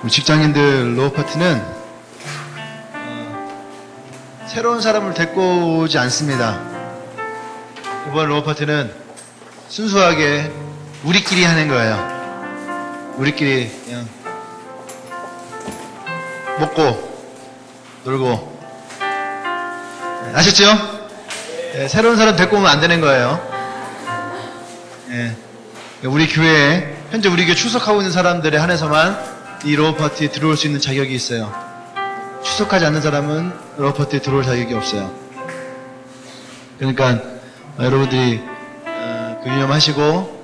직장인들 로우 파티는 새로운 사람을 데리고 오지 않습니다. 이번 로우 파티는 순수하게 우리끼리 하는 거예요. 우리끼리 그냥 먹고 놀고. 아셨죠? 네, 새로운 사람 데리고 오면 안 되는 거예요. 네, 우리 교회에 현재 우리 교회 출석하고 있는 사람들에 한해서만 이 로우 파티에 들어올 수 있는 자격이 있어요. 출석하지 않는 사람은 로우 파티에 들어올 자격이 없어요. 그러니까 여러분들이 유념하시고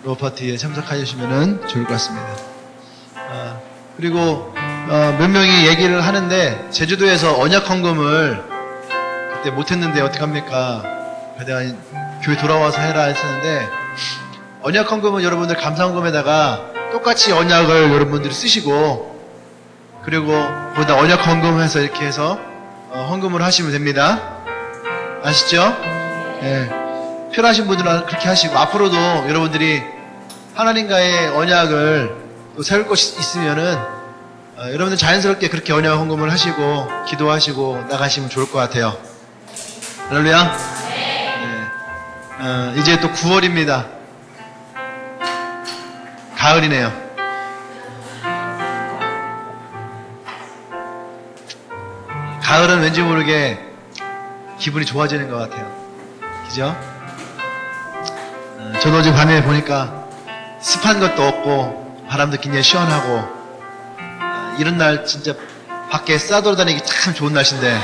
로우 파티에 참석하시면 좋을 것 같습니다. 그리고 몇 명이 얘기를 하는데 제주도에서 언약 헌금을 그때 못했는데 어떡합니까? 내가 교회 돌아와서 해라 했었는데 언약 헌금은 여러분들 감사 헌금에다가 똑같이 언약을 여러분들이 쓰시고 그리고 거기다 언약 헌금해서 이렇게 해서 헌금을 하시면 됩니다. 아시죠? 예. 필요하신 분들은 그렇게 하시고 앞으로도 여러분들이 하나님과의 언약을 또 세울 것이 있으면은 여러분들 자연스럽게 그렇게 언약 헌금을 하시고 기도하시고 나가시면 좋을 것 같아요. 할렐루야. 네. 이제 또 9월입니다. 가을이네요. 가을은 왠지 모르게 기분이 좋아지는 것 같아요. 그죠? 저도 어제 밤에 보니까 습한 것도 없고 바람도 굉장히 시원하고 이런 날 진짜 밖에 싸돌아다니기 참 좋은 날씨인데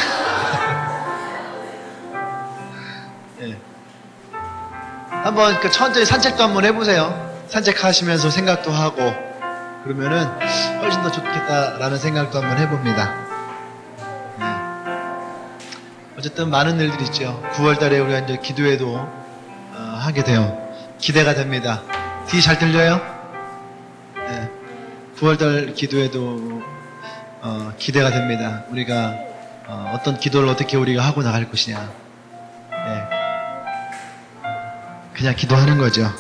네. 한번 천천히 산책도 한번 해보세요. 산책하시면서 생각도 하고 그러면은 훨씬 더 좋겠다라는 생각도 한번 해봅니다. 네. 어쨌든 많은 일들이 있죠. 9월달에 우리가 이제 기도회도 하게 돼요. 기대가 됩니다. 뒤 잘 들려요? 네. 9월달 기도회도 기대가 됩니다. 우리가 어떤 기도를 어떻게 우리가 하고 나갈 것이냐. 네. 그냥 기도하는 거죠.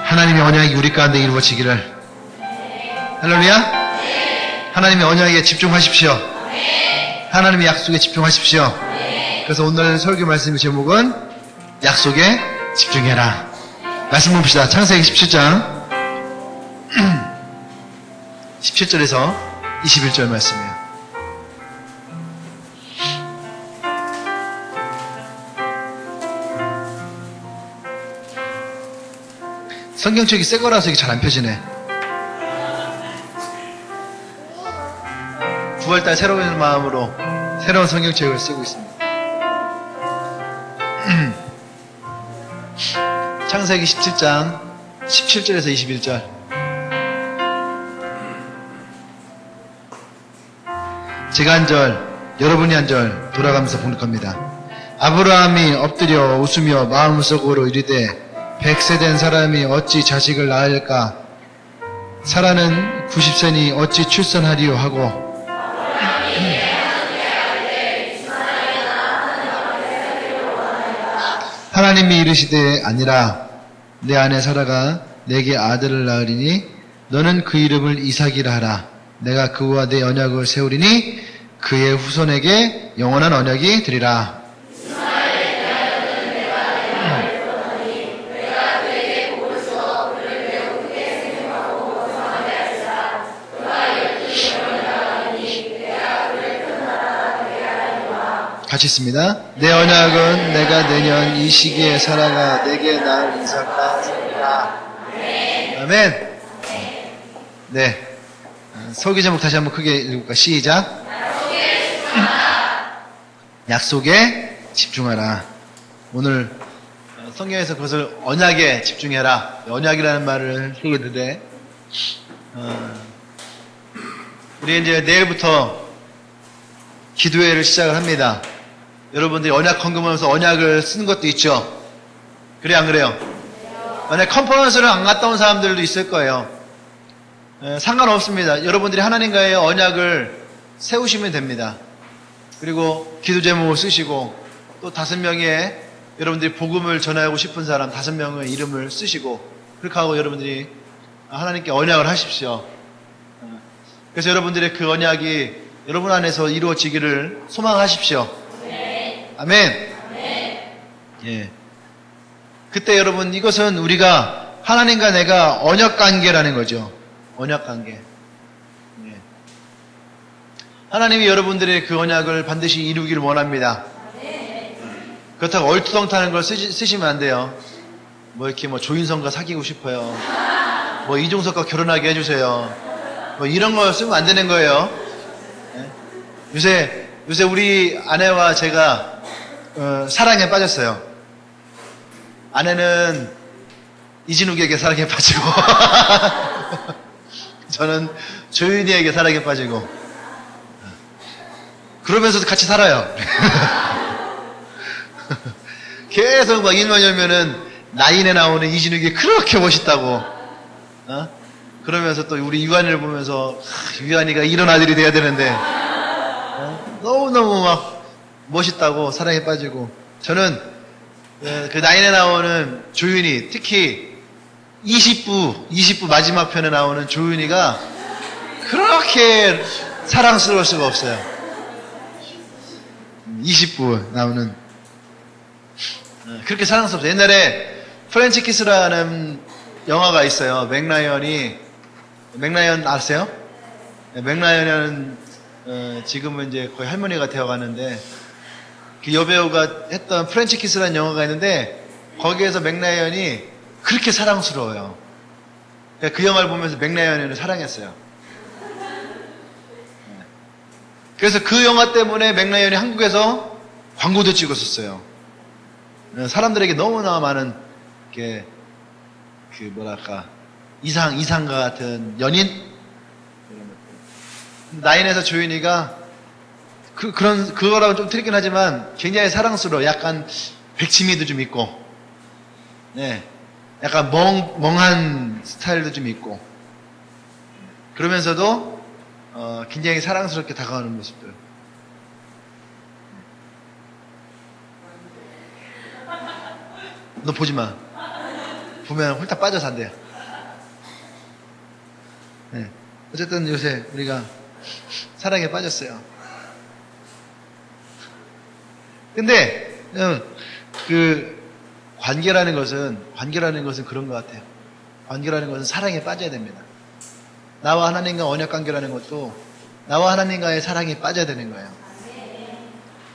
하나님의 언약이 우리 가운데 이루어지기를. 할렐루야. 하나님의 언약에 집중하십시오. 하나님의 약속에 집중하십시오. 그래서 오늘 설교 말씀의 제목은 약속에 집중해라. 말씀 봅시다. 창세기 17장 17절에서 21절 말씀이에요. 성경책이 새 거라서 이게 잘 안 펴지네. 9월달 새로운 마음으로 새로운 성경책을 쓰고 있습니다. 창세기 17장 17절에서 21절. 제가 한 절, 여러분이 한 절 돌아가면서 봉독합니다. 아브라함이 엎드려 웃으며 마음속으로 이르되 100세 된 사람이 어찌 자식을 낳을까? 사라는 90세니 어찌 출산하리요 하고 하나님이 이르시되 아니라 내 아내 사라가 내게 아들을 낳으리니 너는 그 이름을 이삭이라 하라. 내가 그와 내 언약을 세우리니 그의 후손에게 영원한 언약이 되리라. 같이 있습니다. 내 언약은 내가 내년 이 시기에 사라가 내게 낳을 이삭과 세우리라. 아멘. 네. 설교 제목 다시 한번 크게 읽을까? 시작. 약속에 집중하라. 오늘 성경에서 그것을 언약에 집중해라. 언약이라는 말을 쓰고 있는데 우리 이제 내일부터 기도회를 시작을 합니다. 여러분들이 언약 헌금하면서 언약을 쓰는 것도 있죠. 그래 안 그래요? 만약 컨퍼런스를 안 갔다 온 사람들도 있을 거예요. 상관없습니다. 여러분들이 하나님과의 언약을 세우시면 됩니다. 그리고 기도 제목을 쓰시고 또 5명의 여러분들이 복음을 전하고 싶은 사람 5명의 이름을 쓰시고 그렇게 하고 여러분들이 하나님께 언약을 하십시오. 그래서 여러분들의 그 언약이 여러분 안에서 이루어지기를 소망하십시오. 아멘. 예. 그때 여러분 이것은 우리가 하나님과 내가 언약 관계라는 거죠. 언약 관계. 예. 하나님이 여러분들의 그 언약을 반드시 이루기를 원합니다. 그렇다고 얼토당토하는 걸 쓰시면 안 돼요. 뭐 이렇게 뭐 조인성과 사귀고 싶어요. 뭐 이종석과 결혼하게 해주세요. 뭐 이런 거 쓰면 안 되는 거예요. 예? 요새 우리 아내와 제가 사랑에 빠졌어요. 아내는 이진욱에게 사랑에 빠지고 저는 조윤희에게 사랑에 빠지고 그러면서도 같이 살아요. 계속 막 일만 열면은 나인에 나오는 이진욱이 그렇게 멋있다고 그러면서 또 우리 유한이를 보면서 유한이가 이런 아들이 돼야 되는데 너무너무 막 멋있다고 사랑에 빠지고 저는 그 나인에 나오는 조윤희 특히 20부 마지막 편에 나오는 조윤희가 그렇게 사랑스러울 수가 없어요. 20부 나오는 그렇게 사랑스럽어요. 옛날에 프렌치 키스라는 영화가 있어요. 맥라이언 아세요? 맥라이언은 지금은 이제 거의 할머니가 되어가는데 그 여배우가 했던 프렌치 키스라는 영화가 있는데 거기에서 맥라이언이 그렇게 사랑스러워요. 그 영화를 보면서 맥라이언을 사랑했어요. 그래서 그 영화 때문에 맥라이언이 한국에서 광고도 찍었었어요. 사람들에게 너무나 많은 그 뭐랄까 이상과 같은 연인 나인에서 조윤희가 그거랑은 좀 틀리긴 하지만 굉장히 사랑스러워. 약간 백치미도 좀 있고, 네, 약간 멍한 스타일도 좀 있고, 그러면서도 굉장히 사랑스럽게 다가오는 모습들. 너 보지 마. 보면 홀딱 빠져서 안 돼요. 네. 어쨌든 요새 우리가 사랑에 빠졌어요. 근데 그 관계라는 것은 그런 것 같아요. 관계라는 것은 사랑에 빠져야 됩니다. 나와 하나님과 언약 관계라는 것도 나와 하나님과의 사랑에 빠져야 되는 거예요.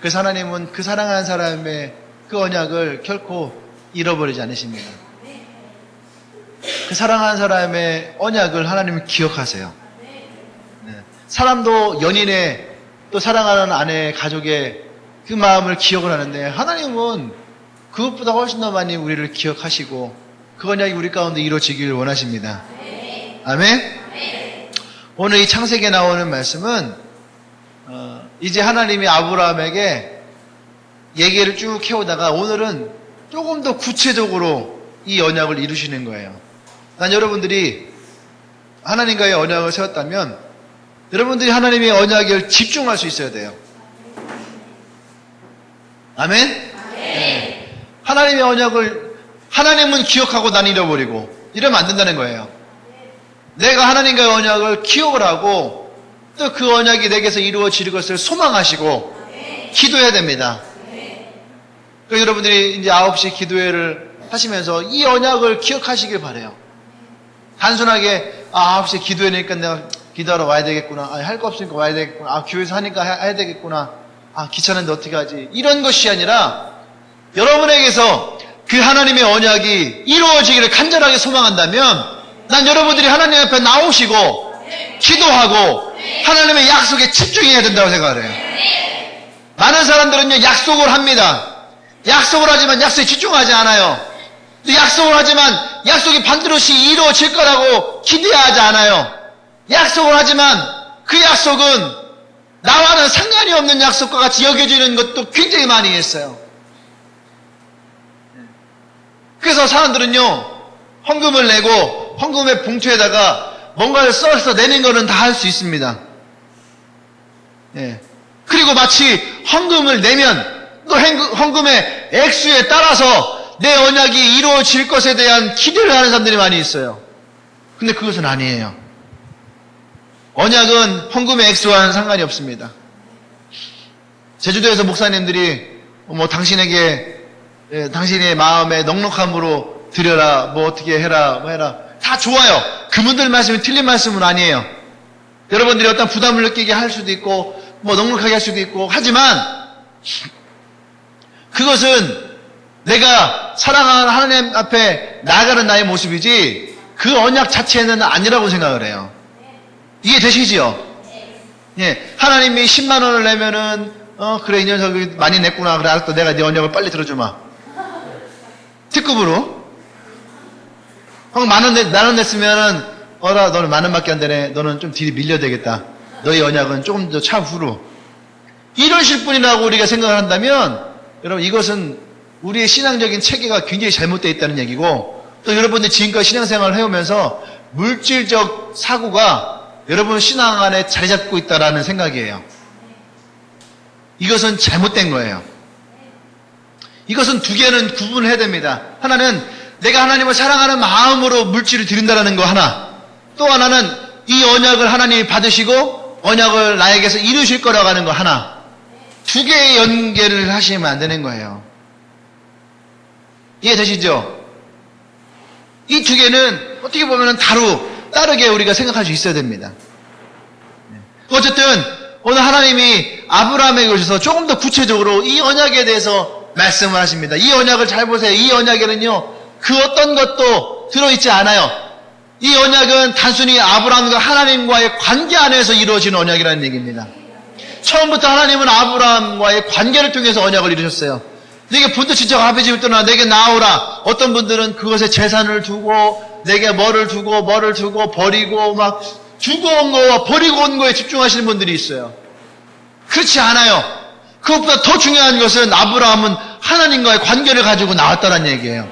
그래서 하나님은 그 사랑하는 사람의 그 언약을 결코 잃어버리지 않으십니다. 그 사랑하는 사람의 언약을 하나님은 기억하세요. 네. 사람도 연인의 또 사랑하는 아내의 가족의 그 마음을 기억을 하는데 하나님은 그것보다 훨씬 더 많이 우리를 기억하시고 그 언약이 우리 가운데 이루어지기를 원하십니다. 아멘? 오늘 이 창세기에 나오는 말씀은 이제 하나님이 아브라함에게 얘기를 쭉 해오다가 오늘은 조금 더 구체적으로 이 언약을 이루시는 거예요. 난 여러분들이 하나님과의 언약을 세웠다면 여러분들이 하나님의 언약을 집중할 수 있어야 돼요. 아멘? 네. 하나님의 언약을 하나님은 기억하고 난 잃어버리고 이러면 안 된다는 거예요. 내가 하나님과의 언약을 기억을 하고 또 그 언약이 내게서 이루어질 것을 소망하시고 기도해야 됩니다. 그래서 여러분들이 이제 9시 기도회를 하시면서 이 언약을 기억하시길 바래요. 단순하게 9시에 기도회니까 내가 기도하러 와야 되겠구나. 할 거 없으니까 와야 되겠구나. 교회에서 하니까 해야 되겠구나. 귀찮은데 어떻게 하지? 이런 것이 아니라 여러분에게서 그 하나님의 언약이 이루어지기를 간절하게 소망한다면 난 여러분들이 하나님 앞에 나오시고 기도하고 하나님의 약속에 집중해야 된다고 생각을 해요. 많은 사람들은요 약속을 합니다. 약속을 하지만 약속에 집중하지 않아요. 또 약속을 하지만 약속이 반드시 이루어질 거라고 기대하지 않아요. 약속을 하지만 그 약속은 나와는 상관이 없는 약속과 같이 여겨지는 것도 굉장히 많이 있어요. 그래서 사람들은요 헌금을 내고 헌금의 봉투에다가 뭔가를 써서 내는 거는 다 할 수 있습니다. 예. 그리고 마치 헌금을 내면 또 헌금의 액수에 따라서 내 언약이 이루어질 것에 대한 기대를 하는 사람들이 많이 있어요. 근데 그것은 아니에요. 언약은 헌금의 액수와는 상관이 없습니다. 제주도에서 목사님들이 뭐 당신에게 당신의 마음에 넉넉함으로 드려라, 뭐 어떻게 해라, 뭐 해라. 다 좋아요. 그분들 말씀이 틀린 말씀은 아니에요. 여러분들이 어떤 부담을 느끼게 할 수도 있고, 뭐 넉넉하게 할 수도 있고, 하지만 그것은 내가 사랑하는 하나님 앞에 나아가는 나의 모습이지 그 언약 자체는 아니라고 생각을 해요. 이해되시지요? 예, 하나님이 10만 원을 내면은 그래 이 녀석이 많이 냈구나. 그래 알았다. 내가 네 언약을 빨리 들어주마. 특급으로 만원 냈으면은 어라 너는 만 원밖에 안 되네. 너는 좀 뒤에 밀려야 되겠다. 너의 언약은 조금 더 차후로. 이러실 분이라고 우리가 생각을 한다면 여러분 이것은 우리의 신앙적인 체계가 굉장히 잘못되어 있다는 얘기고, 또 여러분들 지금까지 신앙생활을 해오면서 물질적 사고가 여러분 신앙 안에 자리 잡고 있다라는 생각이에요. 이것은 잘못된 거예요. 이것은 두 개는 구분해야 됩니다. 하나는 내가 하나님을 사랑하는 마음으로 물질을 드린다는 거 하나, 또 하나는 이 언약을 하나님이 받으시고 언약을 나에게서 이루실 거라고 하는 거 하나. 두 개의 연계를 하시면 안 되는 거예요. 이해되시죠? 이 두 개는 어떻게 보면 다르게 우리가 생각할 수 있어야 됩니다. 어쨌든 오늘 하나님이 아브라함에게 오셔서 조금 더 구체적으로 이 언약에 대해서 말씀을 하십니다. 이 언약을 잘 보세요. 이 언약에는요, 그 어떤 것도 들어있지 않아요. 이 언약은 단순히 아브라함과 하나님과의 관계 안에서 이루어진 언약이라는 얘기입니다. 처음부터 하나님은 아브라함과의 관계를 통해서 언약을 이루셨어요. 내게 본토 친척 아버지를 떠나 내게 나오라. 어떤 분들은 그것에 재산을 두고 내게 뭐를 두고 버리고 막 주고 온 거와 버리고 온 거에 집중하시는 분들이 있어요. 그렇지 않아요. 그것보다 더 중요한 것은 아브라함은 하나님과의 관계를 가지고 나왔다는 얘기예요.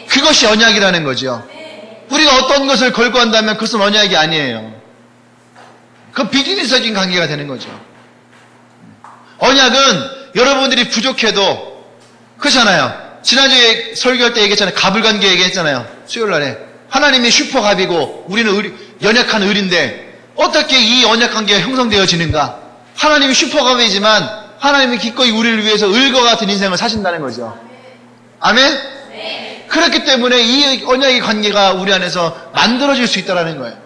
그것이 언약이라는 거죠. 우리가 어떤 것을 걸고 한다면 그것은 언약이 아니에요. 그건 비즈니스적인 관계가 되는 거죠. 언약은 여러분들이 부족해도 그렇잖아요. 지난주에 설교할 때 얘기했잖아요. 갑을관계 얘기했잖아요. 수요일날에. 하나님이 슈퍼갑이고 우리는 연약한 을인데 어떻게 이 언약관계가 형성되어지는가? 하나님이 슈퍼갑이지만 하나님이 기꺼이 우리를 위해서 을과 같은 인생을 사신다는 거죠. 아멘? 네. 그렇기 때문에 이 언약의 관계가 우리 안에서 만들어질 수 있다는 거예요.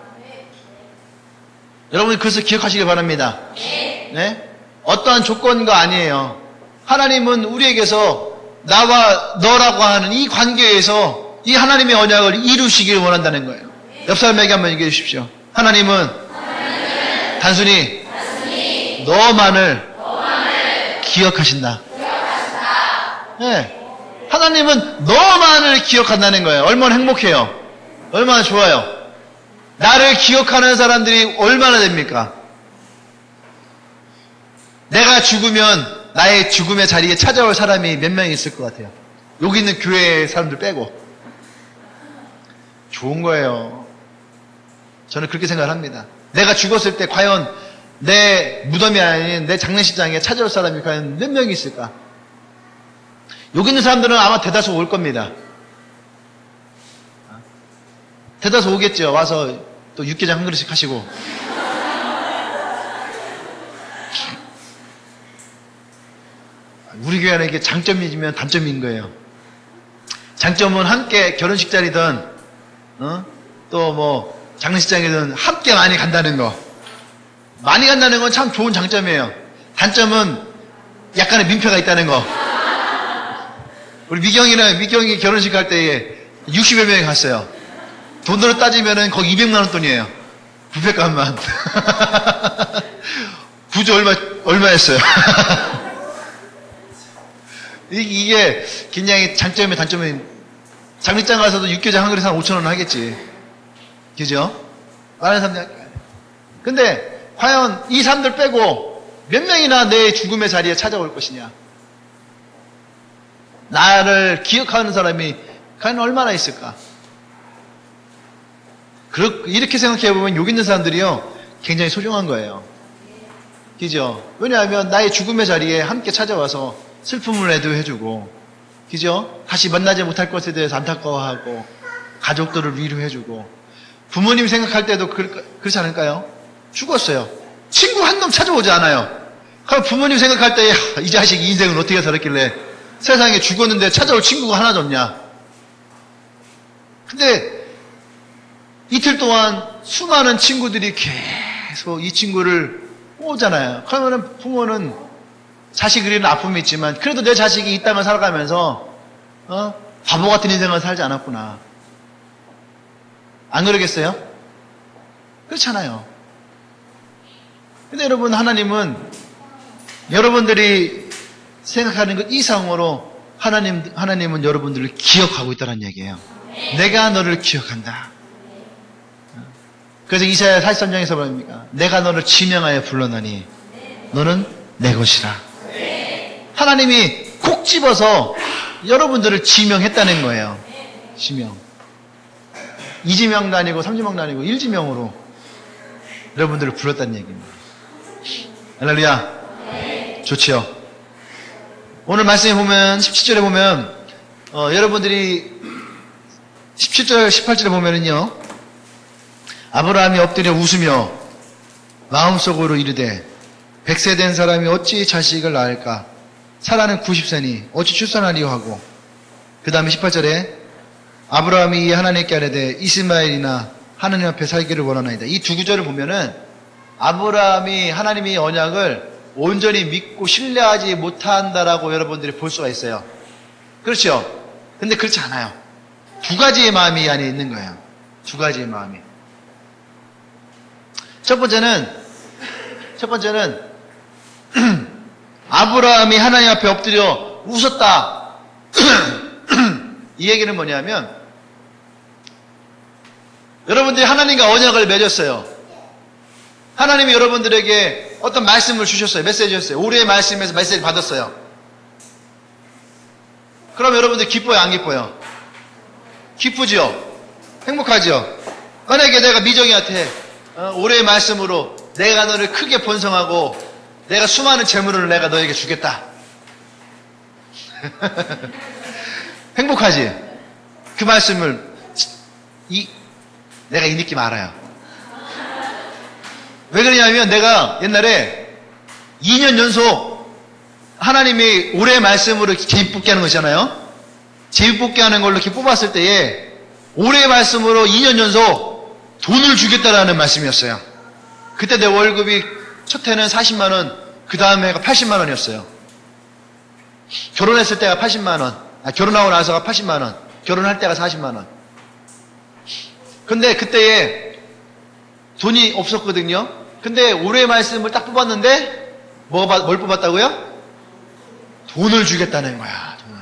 여러분이 그것을 기억하시길 바랍니다. 네? 어떠한 조건과 아니에요. 하나님은 우리에게서 나와 너라고 하는 이 관계에서 이 하나님의 언약을 이루시기를 원한다는 거예요. 옆 사람에게 한번 얘기해 주십시오. 하나님은 단순히 너만을 기억하신다. 네. 하나님은 너만을 기억한다는 거예요. 얼마나 행복해요. 얼마나 좋아요. 나를 기억하는 사람들이 얼마나 됩니까? 내가 죽으면 나의 죽음의 자리에 찾아올 사람이 몇 명 있을 것 같아요. 여기 있는 교회 사람들 빼고. 좋은 거예요. 저는 그렇게 생각을 합니다. 내가 죽었을 때 과연 내 무덤이 아닌 내 장례식장에 찾아올 사람이 과연 몇 명이 있을까? 여기 있는 사람들은 아마 대다수 올 겁니다. 대다수 오겠죠. 와서 또 육개장 한 그릇씩 하시고. 우리 교회는 이게 장점이면 단점인 거예요. 장점은 함께 결혼식 자리든 또 뭐 장례식장이든 함께 많이 간다는 거. 많이 간다는 건 참 좋은 장점이에요. 단점은 약간의 민폐가 있다는 거. 우리 미경이 결혼식 갈 때에 60여 명이 갔어요. 돈으로 따지면은 거기 200만 원 돈이에요. 부페값만. 구조 얼마였어요? 이게 굉장히 장점이 단점이, 장례장 가서도 육개장 한 그릇 한 5,000원 하겠지. 그죠? 많은 사람들. 근데 과연 이 사람들 빼고 몇 명이나 내 죽음의 자리에 찾아올 것이냐? 나를 기억하는 사람이 과연 얼마나 있을까? 이렇게 생각해보면 여기 있는 사람들이요, 굉장히 소중한 거예요. 그죠? 왜냐하면 나의 죽음의 자리에 함께 찾아와서 슬픔을 해주고, 그죠? 다시 만나지 못할 것에 대해서 안타까워하고, 가족들을 위로해주고, 부모님 생각할 때도 그렇지 않을까요? 죽었어요. 친구 한 놈 찾아오지 않아요. 그럼 부모님 생각할 때 이 자식 인생은 어떻게 살았길래 세상에 죽었는데 찾아올 친구가 하나도 없냐. 근데 이틀 동안 수많은 친구들이 계속 이 친구를 오잖아요. 그러면 부모는 자식을 잃은 아픔이 있지만 그래도 내 자식이 이 땅을 살아가면서 바보 같은 인생을 살지 않았구나. 안 그러겠어요? 그렇잖아요. 근데 여러분, 하나님은 여러분들이 생각하는 것 이상으로 하나님은 여러분들을 기억하고 있다는 얘기예요. 내가 너를 기억한다. 그래서 이사야 43장에서 말합니까? 내가 너를 지명하여 불러나니 너는 내 것이라. 하나님이 콕 집어서 여러분들을 지명했다는 거예요. 지명. 2지명도 아니고 3지명도 아니고 1지명으로 여러분들을 불렀다는 얘기입니다. 할렐루야. 좋지요. 오늘 말씀에 보면 17절에 보면 여러분들이 17절 18절에 보면은요, 아브라함이 엎드려 웃으며 마음속으로 이르되 100세 된 사람이 어찌 자식을 낳을까? 사라는 90세니 어찌 출산하리요 하고, 그 다음에 18절에 아브라함이 하나님께 아뢰되 이스마엘이나 하나님 앞에 살기를 원하나이다. 이 두 구절을 보면은 아브라함이 하나님의 언약을 온전히 믿고 신뢰하지 못한다라고 여러분들이 볼 수가 있어요. 그렇죠? 근데 그렇지 않아요. 두 가지의 마음이 안에 있는 거예요. 두 가지의 마음이. 첫 번째는 아브라함이 하나님 앞에 엎드려 웃었다. 이 얘기는 뭐냐면, 여러분들이 하나님과 언약을 맺었어요. 하나님이 여러분들에게 어떤 말씀을 주셨어요. 메시지 줬어요. 올해의 말씀에서 메시지 받았어요. 그럼 여러분들 기뻐요, 안 기뻐요? 기쁘죠? 행복하죠? 만약에 내가 미정이한테 올해의 말씀으로 내가 너를 크게 번성하고 내가 수많은 재물을 내가 너에게 주겠다. 행복하지? 그 말씀을 내가 이 느낌 알아요. 왜 그러냐면 내가 옛날에 2년 연속 하나님이 올해의 말씀으로 제비 뽑기 하는 거잖아요. 제비 뽑기 하는 걸로 이렇게 뽑았을 때에 올해의 말씀으로 2년 연속 돈을 주겠다라는 말씀이었어요. 그때 내 월급이 첫 해는 40만 원, 그 다음 해가 80만 원이었어요. 결혼했을 때가 80만 원, 결혼하고 나서가 80만 원, 결혼할 때가 40만 원. 근데 그때에 돈이 없었거든요. 근데 올해의 말씀을 딱 뽑았는데 뭘 뽑았다고요? 돈을 주겠다는 거야. 돈을.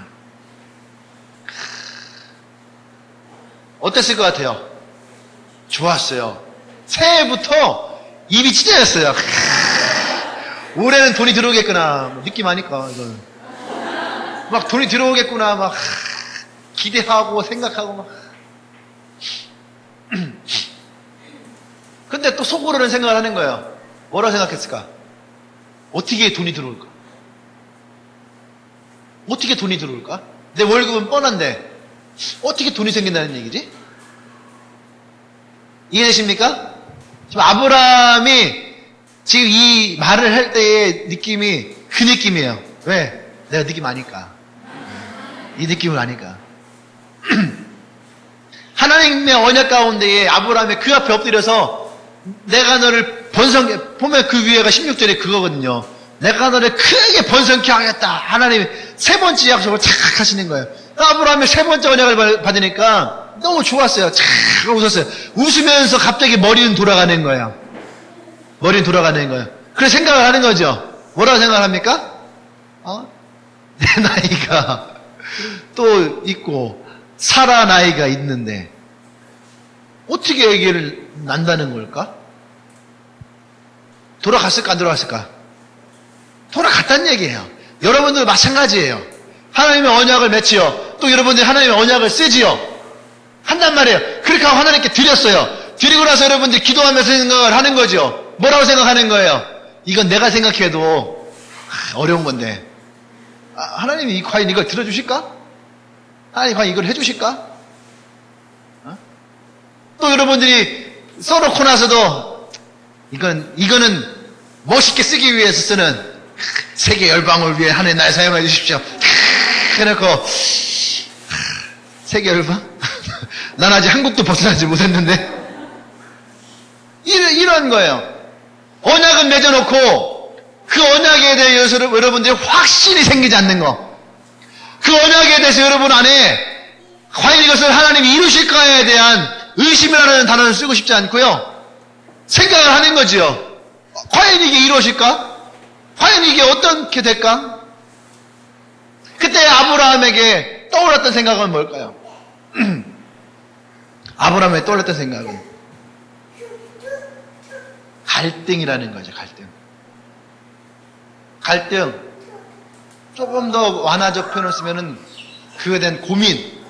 어땠을 것 같아요? 좋았어요. 새해부터 입이 찢어졌어요. 올해는 돈이 들어오겠구나. 느낌 아니까 이건. 막 돈이 들어오겠구나. 막 기대하고 생각하고 막. 근데 또 속으로는 생각을 하는 거예요. 뭐라고 생각했을까? 어떻게 돈이 들어올까? 어떻게 돈이 들어올까? 내 월급은 뻔한데 어떻게 돈이 생긴다는 얘기지? 이해되십니까? 지금 아브라함이 지금 이 말을 할 때의 느낌이 그 느낌이에요. 왜? 내가 느낌 아니까. 이 느낌을 아니까. 하나님의 언약 가운데에 아브라함이 그 앞에 엎드려서 내가 너를 번성해, 보면 그 위에가 16절에 그거거든요. 내가 너를 크게 번성케 하겠다. 하나님이 세 번째 약속을 착 하시는 거예요. 아브라함이 세 번째 언약을 받으니까 너무 좋았어요. 착 웃었어요. 웃으면서 갑자기 머리는 돌아가는 거예요. 머리는 돌아가는 거예요. 그래서 생각을 하는 거죠. 뭐라고 생각합니까? 내 나이가 또 있고 사라 나이가 있는데 어떻게 얘기를 난다는 걸까? 돌아갔을까 안 돌아갔을까? 돌아갔다는 얘기예요. 여러분들 마찬가지예요. 하나님의 언약을 맺지요. 또 여러분들이 하나님의 언약을 쓰지요. 한단 말이에요. 그렇게 하고 하나님께 드렸어요. 드리고 나서 여러분들이 기도하면서 생각을 하는 거죠. 뭐라고 생각하는 거예요? 이건 내가 생각해도 어려운 건데 하나님이 과연 이걸 들어주실까? 하나님 과연 이걸 해주실까? 또 여러분들이 써놓고 나서도 이거는 멋있게 쓰기 위해서 쓰는 세계 열방을 위해 하나님 날 사용해 주십시오. 해놓고 세계 열방? 난 아직 한국도 벗어나지 못했는데 이런 거예요. 언약은 맺어놓고 그 언약에 대해서 여러분들이 확신이 생기지 않는 거, 그 언약에 대해서 여러분 안에 과연 이것을 하나님이 이루실까에 대한 의심이라는 단어를 쓰고 싶지 않고요, 생각을 하는 거지요. 과연 이게 이루어질까? 과연 이게 어떻게 될까? 그때 아브라함에게 떠올랐던 생각은 뭘까요? 아브라함에 떠올랐던 생각은 갈등이라는 거죠. 갈등. 조금 더 완화적 표현을 쓰면은 그에 대한 고민이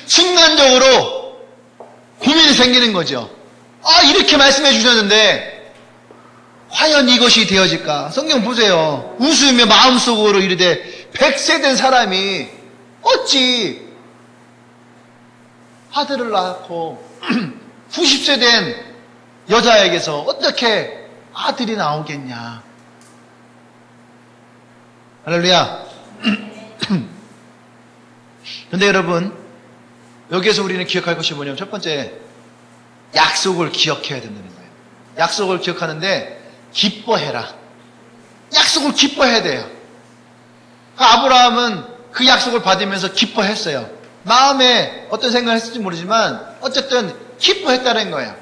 순간적으로 고민이 생기는 거죠. 이렇게 말씀해 주셨는데 과연 이것이 되어질까? 성경 보세요. 웃으며 마음속으로 이르되 100세 된 사람이 어찌 아들을 낳고 90세 된 여자에게서 어떻게 아들이 나오겠냐? 할렐루야. 근데 여러분, 여기에서 우리는 기억할 것이 뭐냐면, 첫 번째, 약속을 기억해야 된다는 거예요. 약속을 기억하는데 기뻐해라. 약속을 기뻐해야 돼요. 아브라함은 그 약속을 받으면서 기뻐했어요. 마음에 어떤 생각을 했을지 모르지만 어쨌든 기뻐했다는 거예요.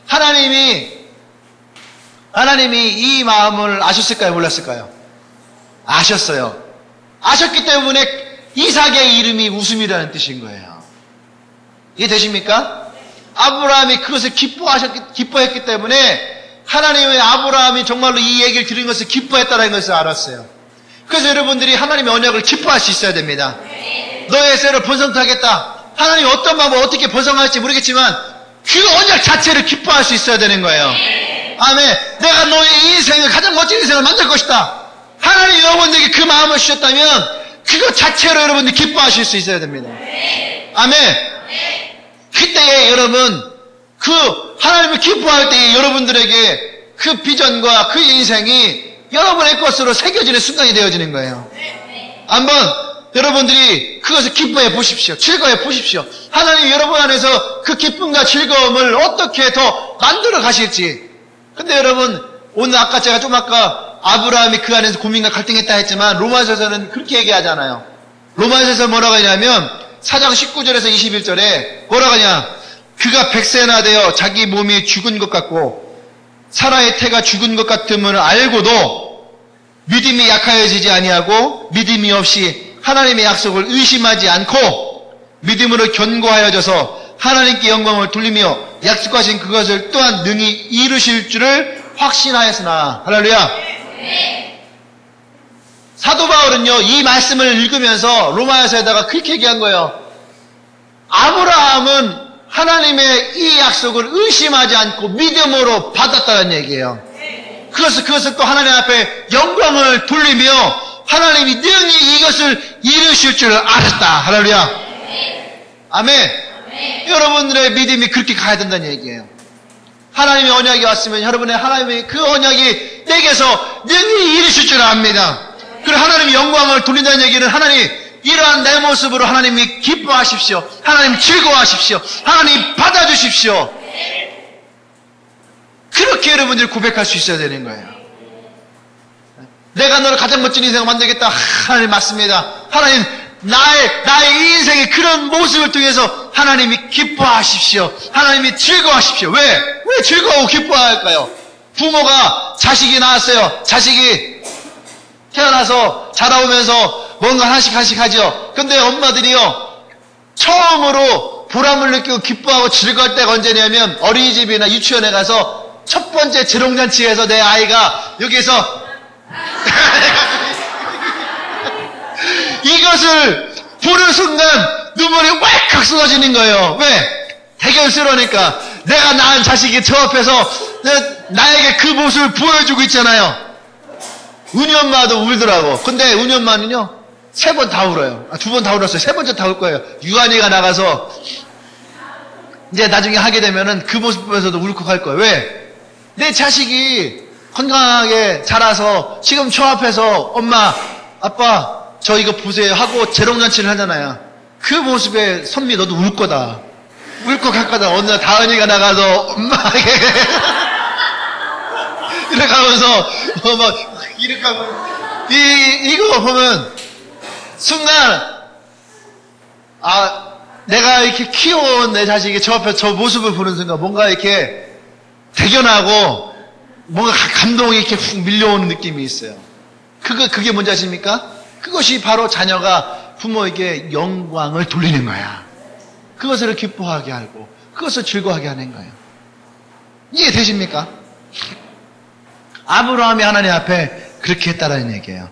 하나님이 이 마음을 아셨을까요? 몰랐을까요? 아셨어요. 아셨기 때문에 이삭의 이름이 웃음이라는 뜻인 거예요. 이해되십니까? 아브라함이 그것을 기뻐했기 때문에 하나님의 아브라함이 정말로 이 얘기를 들은 것을 기뻐했다는 것을 알았어요. 그래서 여러분들이 하나님의 언약을 기뻐할 수 있어야 됩니다. 너의 쇠를 번성하겠다. 하나님이 어떤 마음을 어떻게 번성할지 모르겠지만 그 언약 자체를 기뻐할 수 있어야 되는 거예요. 아멘. 내가 너의 인생을 가장 멋진 인생을 만들 것이다. 하나님이 여러분들에게 그 마음을 주셨다면 그것 자체로 여러분들이 기뻐하실 수 있어야 됩니다. 아멘. 그때에 여러분 그 하나님을 기뻐할 때에 여러분들에게 그 비전과 그 인생이 여러분의 것으로 새겨지는 순간이 되어지는 거예요. 한번 여러분들이 그것을 기뻐해 보십시오. 즐거워해 보십시오. 하나님 여러분 안에서 그 기쁨과 즐거움을 어떻게 더 만들어 가실지. 근데 여러분, 오늘 아까 아브라함이 그 안에서 고민과 갈등했다 했지만 로마서에서는 그렇게 얘기하잖아요. 로마서에서 뭐라고 하냐면 4장 19절에서 21절에 뭐라고 하냐, 그가 100세나 되어 자기 몸이 죽은 것 같고 사라의 태가 죽은 것 같음을 알고도 믿음이 약하여지지 아니하고 믿음이 없이 하나님의 약속을 의심하지 않고 믿음으로 견고하여져서 하나님께 영광을 돌리며 약속하신 그것을 또한 능히 이루실 줄을 확신하였으나. 할렐루야. 사도 바울은요, 이 말씀을 읽으면서 로마서에다가 그렇게 얘기한 거예요. 아브라함은 하나님의 이 약속을 의심하지 않고 믿음으로 받았다는 얘기예요. 그것을 또 하나님 앞에 영광을 돌리며 하나님이 능히 이것을 이루실 줄 알았다. 할렐루야. 아멘. 여러분들의 믿음이 그렇게 가야 된다는 얘기예요. 하나님의 언약이 왔으면 여러분의 하나님의 그 언약이 내게서 능히 이루실 줄 압니다. 그리고 하나님이 영광을 돌린다는 얘기는 하나님 이러한 내 모습으로 하나님이 기뻐하십시오. 하나님 즐거워하십시오. 하나님 받아주십시오. 그렇게 여러분들이 고백할 수 있어야 되는 거예요. 내가 너를 가장 멋진 인생을 만들겠다. 하나님 맞습니다. 하나님 나의 인생의 그런 모습을 통해서 하나님이 기뻐하십시오. 하나님이 즐거워하십시오. 왜 즐거워하고 기뻐할까요? 부모가 자식이 나왔어요. 자식이 태어나서 자라오면서 뭔가 하나씩 하죠. 근데 엄마들이요, 처음으로 보람을 느끼고 기뻐하고 즐거울 때가 언제냐면 어린이집이나 유치원에 가서 첫 번째 재롱잔치에서 내 아이가 여기서 이것을 보는 순간 눈물이 왈칵 쏟아지는 거예요. 왜? 대견스러우니까. 내가 낳은 자식이 저 앞에서 나에게 그 모습을 보여주고 있잖아요. 은희 엄마도 울더라고. 근데 은희 엄마는요, 3번 다 울어요. 2번 다 울었어요. 3번째 다 울 거예요. 유한이가 나가서 이제 나중에 하게 되면은 그 모습 보면서도 울컥할 거예요. 왜? 내 자식이 건강하게 자라서 지금 저 앞에서 엄마, 아빠, 저 이거 보세요 하고 재롱잔치를 하잖아요. 그 모습에 선미 너도 울 거다. 울컥할 거다. 어느 날 다은이가 나가서 엄마에게 이렇게 하면서 막 이렇게 하면 이거 보면 순간 내가 이렇게 키워온 내 자식이 저 앞에 저 모습을 보는 순간 뭔가 이렇게 대견하고 뭔가 감동이 이렇게 훅 밀려오는 느낌이 있어요. 그게 뭔지 아십니까? 그것이 바로 자녀가 부모에게 영광을 돌리는 거야. 그것을 기뻐하게 하고 그것을 즐거워하게 하는 거예요. 이해되십니까? 아브라함이 하나님 앞에 그렇게 했다라는 얘기예요.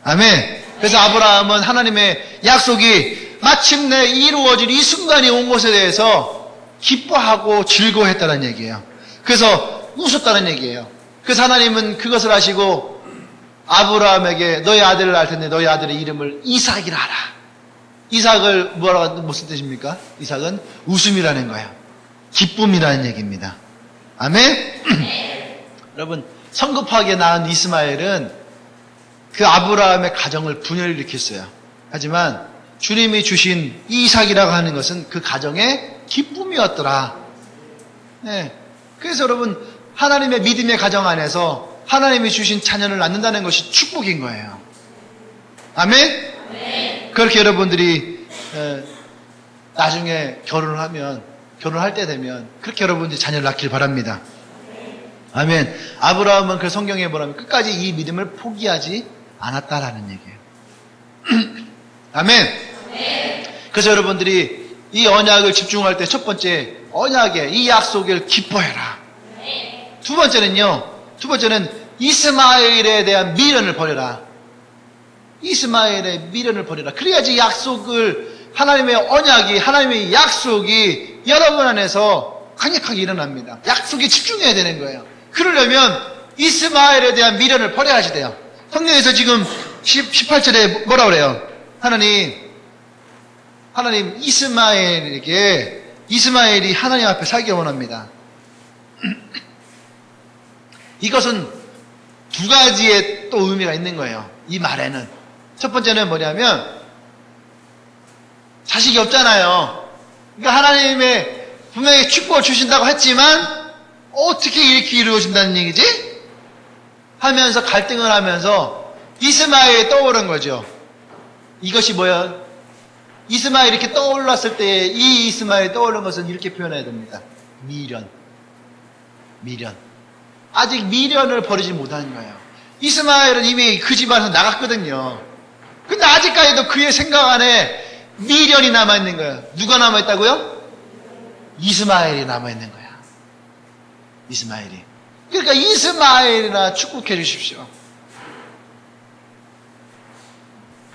아멘. 그래서 아브라함은 하나님의 약속이 마침내 이루어질 이 순간이 온 것에 대해서 기뻐하고 즐거워했다는 얘기예요. 그래서 웃었다는 얘기예요. 그래서 하나님은 그것을 아시고 아브라함에게 너의 아들을 낳을 텐데 너의 아들의 이름을 이삭이라 하라. 이삭을 뭐라고 무슨 뜻입니까? 이삭은 웃음이라는 거예요. 기쁨이라는 얘기입니다. 아멘? 여러분, 성급하게 낳은 이스마엘은 그 아브라함의 가정을 분열을 일으켰어요. 하지만 주님이 주신 이삭이라고 하는 것은 그 가정의 기쁨이었더라. 네. 그래서 여러분, 하나님의 믿음의 가정 안에서 하나님이 주신 자녀를 낳는다는 것이 축복인 거예요. 아멘? 네. 그렇게 여러분들이 나중에 결혼할 때 되면 그렇게 여러분들이 자녀를 낳길 바랍니다. 아멘. 아브라함은 그 성경에 보면 끝까지 이 믿음을 포기하지 않았다라는 얘기예요. 아멘. 네. 그래서 여러분들이 이 언약을 집중할 때 첫 번째 언약의 이 약속을 기뻐해라. 네. 두 번째는 이스마엘에 대한 미련을 버려라. 이스마엘의 미련을 버려라. 그래야지 약속을 하나님의 언약이 하나님의 약속이 여러분 안에서 강력하게 일어납니다. 약속에 집중해야 되는 거예요. 그러려면 이스마엘에 대한 미련을 버려야 하시대요. 성경에서 지금 18절에 뭐라 그래요? 하나님 이스마엘이 하나님 앞에 살기 원합니다. 이것은 두 가지의 또 의미가 있는 거예요. 이 말에는. 첫 번째는 뭐냐면 자식이 없잖아요. 그러니까 하나님의 분명히 축복을 주신다고 했지만 어떻게 이렇게 이루어진다는 얘기지? 하면서 갈등을 하면서 이스마엘이 떠오른 거죠. 이것이 뭐야? 이스마엘이 이렇게 떠올랐을 때 이 이스마엘이 떠오른 것은 이렇게 표현해야 됩니다. 미련. 아직 미련을 버리지 못하는 거예요. 이스마엘은 이미 그 집안에서 나갔거든요. 근데 아직까지도 그의 생각 안에 미련이 남아있는 거예요. 누가 남아있다고요? 이스마엘이 남아있는 거야. 이스마엘이. 그러니까 이스마엘이나 축복해 주십시오.